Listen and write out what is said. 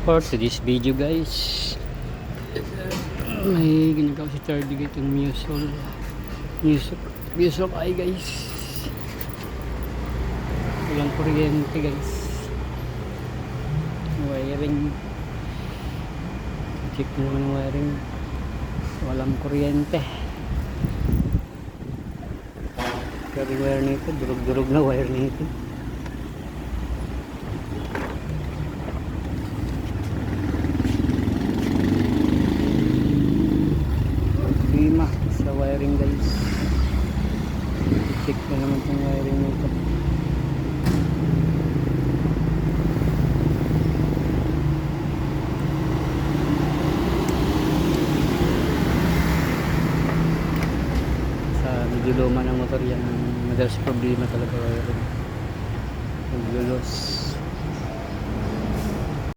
For today's video guys, may ginagawa si Charlie guys yung Musol ay guys, walang kuryente guys, wiring, check na naman yung wiring, walang kuryente. Grabe wire nito, durog-durog na wire nito. Lima sa wiring guys, check na naman yung wiring nito. Sa medyo luma ng motor yan, madalas problema talaga wiring, naglulos.